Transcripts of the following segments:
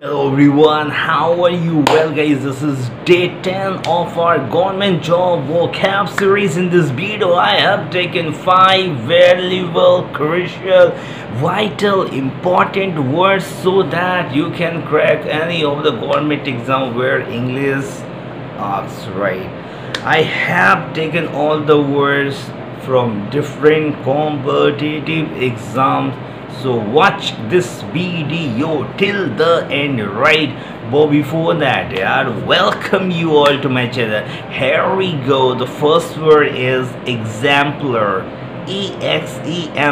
Hello everyone, how are you? Well guys, this is day 10 of our government job vocab series. In this video I have taken 5 valuable, crucial, vital, important words so that you can crack any of the government exam where English asks right. I have taken all the words from different competitive exams, so watch this video till the end, right? But before that, welcome you all to my channel. Here we go. The first word is exemplar. Exemplar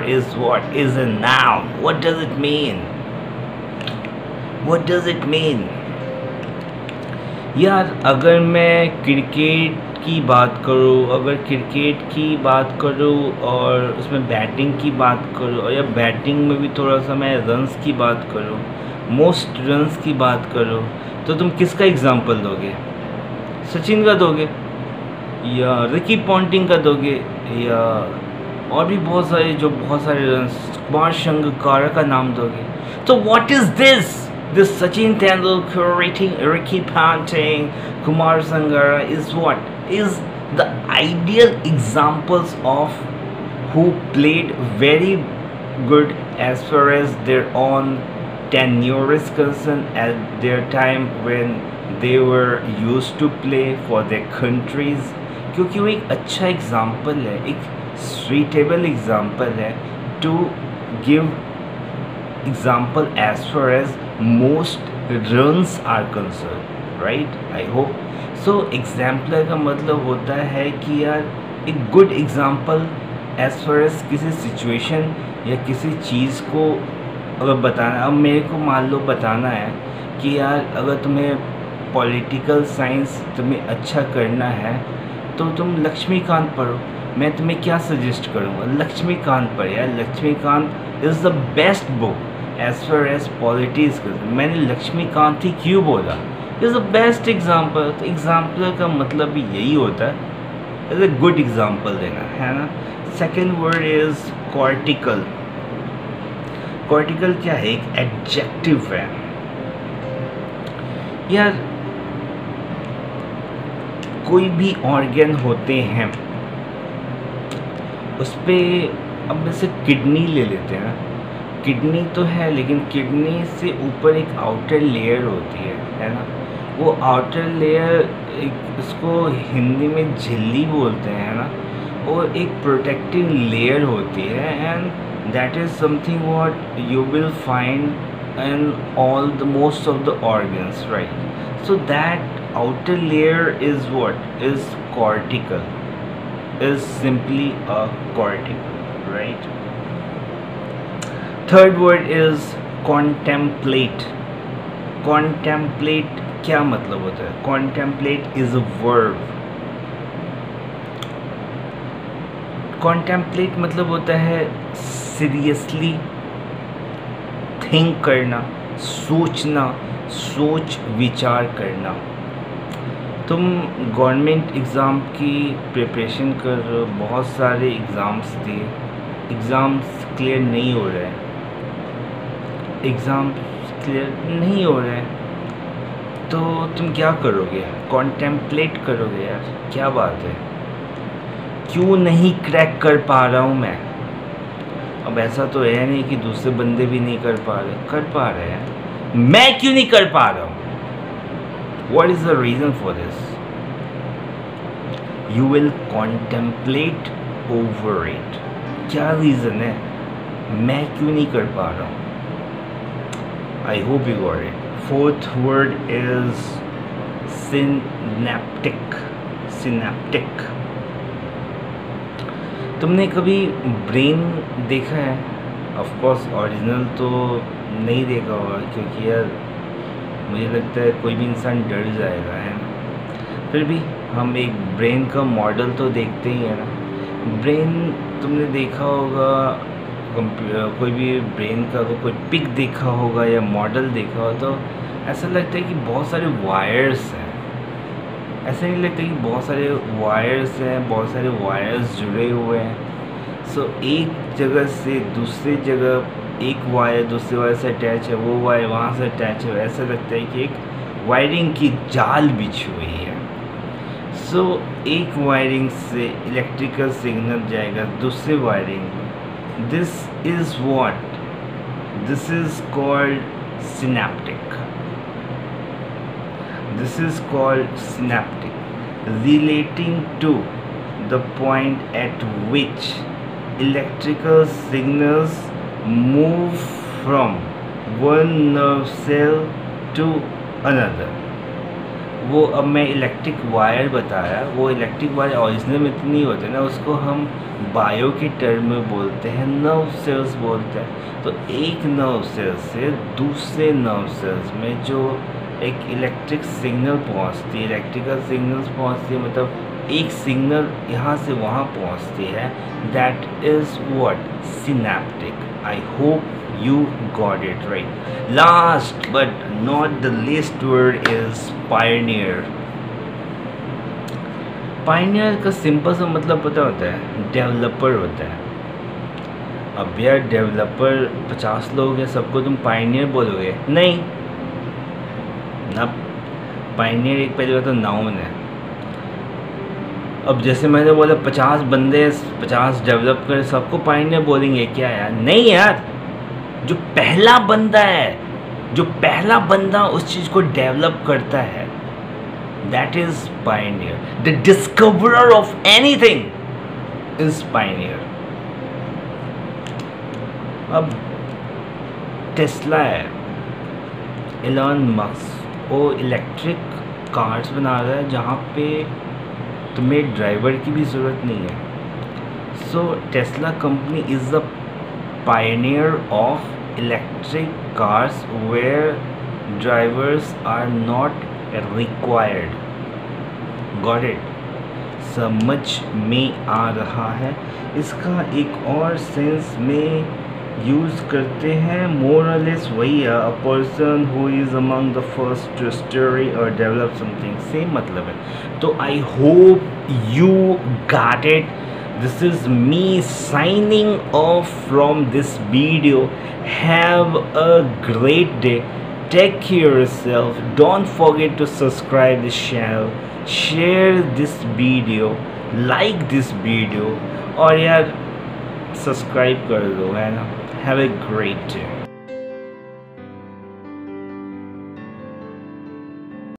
is what? Is a noun. What does it mean? What does it mean? यार अगर मैं cricket की बात करूँ, अगर cricket की बात करूँ और उसमें बैटिंग की बात करूँ, और या बैटिंग में भी थोड़ा सा मैं रन्स की बात करूँ, मोस्ट रन्स की बात करूँ, तो तुम किसका एग्जांपल दोगे? सचिन का दोगे या रिकी पॉन्टिंग का दोगे, या और भी बहुत सारे जो बहुत सारे रन्स, कुमार संगकारा का नाम दोगे? तो what is this? This Sachin Tendulkar, Ricky Ponting, Kumar Sangakkara is what? Is the ideal examples of who played very good as far as their own tenure is concerned at their time when they were used to play for their countries. क्योंकि वो एक अच्छा example है, एक suitable example है to give example as far as most runs are concerned, right? I hope so. Exemplar का मतलब होता है कि यार एक good example as far as किसी situation या किसी चीज़ को अगर बताना, अब मेरे को मान लो बताना है कि यार अगर तुम्हें पॉलिटिकल साइंस तुम्हें अच्छा करना है तो तुम लक्ष्मीकांत पढ़ो। मैं तुम्हें क्या सजेस्ट करूँगा? लक्ष्मीकांत पढ़ यार, Laxmikanth is the best book as far as politics. मैंने लक्ष्मीकांत ही क्यों बोला? Is the best example. तो एग्जाम्पल का मतलब भी यही होता है, एज ए गुड एग्जाम्पल देना, है ना। Second word is cortical. Cortical क्या है? एक एडजेक्टिव है यार। कोई भी ऑर्गन होते हैं उस पर, अब जैसे किडनी ले लेते हैं, किडनी तो है लेकिन किडनी से ऊपर एक आउटर लेयर होती है ना। वो आउटर लेयर इसको हिंदी में झिल्ली बोलते हैं ना, और एक प्रोटेक्टिव लेयर होती है, and that is something what you will find in all the most of the organs, right? So that outer layer is what is cortical, is simply a cortical, right? Third word is contemplate. Contemplate क्या मतलब होता है? Contemplate is a verb. Contemplate मतलब होता है seriously think करना, सोचना, सोच विचार करना। तुम गवर्नमेंट एग्ज़ाम की प्रिपरेशन कर रहे हो, बहुत सारे एग्ज़ाम्स दिए, एग्ज़ाम्स क्लियर नहीं हो रहे हैं, एग्ज़ाम क्लियर नहीं हो रहे हैं, तो तुम क्या करोगे? कॉन्टेम्पलेट करोगे यार, क्या बात है, क्यों नहीं क्रैक कर पा रहा हूँ मैं? अब ऐसा तो है नहीं कि दूसरे बंदे भी नहीं कर पा रहे, कर पा रहे हैं, मैं क्यों नहीं कर पा रहा हूँ? What is the reason for this? You will contemplate over it. क्या रीज़न है? मैं क्यों नहीं कर पा रहा हूँ? I hope you got it. Fourth word is synaptic. Synaptic. तुमने कभी ब्रेन देखा है? Of course ओरिजिनल तो नहीं देखा होगा, क्योंकि यार मुझे लगता है कोई भी इंसान डर जाएगा, है ना। फिर भी हम एक ब्रेन का मॉडल तो देखते ही है ना। ब्रेन तुमने देखा होगा, कोई भी ब्रेन का कोई पिक देखा होगा या मॉडल देखा हो, तो ऐसा लगता है कि बहुत सारे वायर्स हैं। ऐसा नहीं लगता कि बहुत सारे वायर्स हैं, बहुत सारे वायर्स जुड़े हुए हैं। सो एक जगह से दूसरी जगह एक वायर दूसरे वायर से अटैच है, वो वायर वहाँ से अटैच है, ऐसा लगता है कि एक वायरिंग की जाल बिछी हुई है। सो एक वायरिंग से इलेक्ट्रिकल सिग्नल जाएगा दूसरे वायरिंग में। This is what, this is called synaptic, this is called synaptic, relating to the point at which electrical signals move from one nerve cell to another। वो अब मैं इलेक्ट्रिक वायर बताया, वो electric wire original में इतनी होते हैं ना, उसको हम बायो के टर्म में बोलते हैं, नर्व सेल्स बोलते हैं। तो एक नर्व सेल से दूसरे नर्व सेल्स में जो एक इलेक्ट्रिक सिग्नल पहुंचती है, इलेक्ट्रिकल सिग्नल्स पहुंचती है, मतलब एक सिग्नल यहाँ से वहाँ पहुँचती है, that is what, synaptic. I hope you got it right. Last but not the least word is pioneer। pioneer का सिंपल सा मतलब पता होता है, डेवलपर होता है। अब यार डेवलपर 50 लोग हैं, सबको तुम पायनियर बोलोगे? नहीं ना, पायनियर एक पहले तो नाउन है। अब जैसे मैंने बोला 50 बंदे 50 डेवलप कर, सबको पायनियर बोलेंगे क्या यार? नहीं यार, जो पहला बंदा है, जो पहला बंदा उस चीज़ को डेवलप करता है, that is Pioneer. The discoverer of anything is Pioneer. अब टेस्ला है, एलन मस्क, वो इलेक्ट्रिक कार्स बना रहा है जहाँ पे तुम्हें ड्राइवर की भी ज़रूरत नहीं है। So Tesla company is the pioneer of electric cars where drivers are not required। Got it? समझ में आ रहा है? इसका एक और सेंस में यूज़ करते हैं, मोर और लेस वही है, a person who is among the first to study और डेवलप समथिंग, सेम मतलब है। तो I hope you got it. This is me signing off from this video. Have a great day. Take care of yourself. Don't forget to subscribe this channel. Share this video. Like this video. और यार subscribe कर दो, है ना? Have a great day.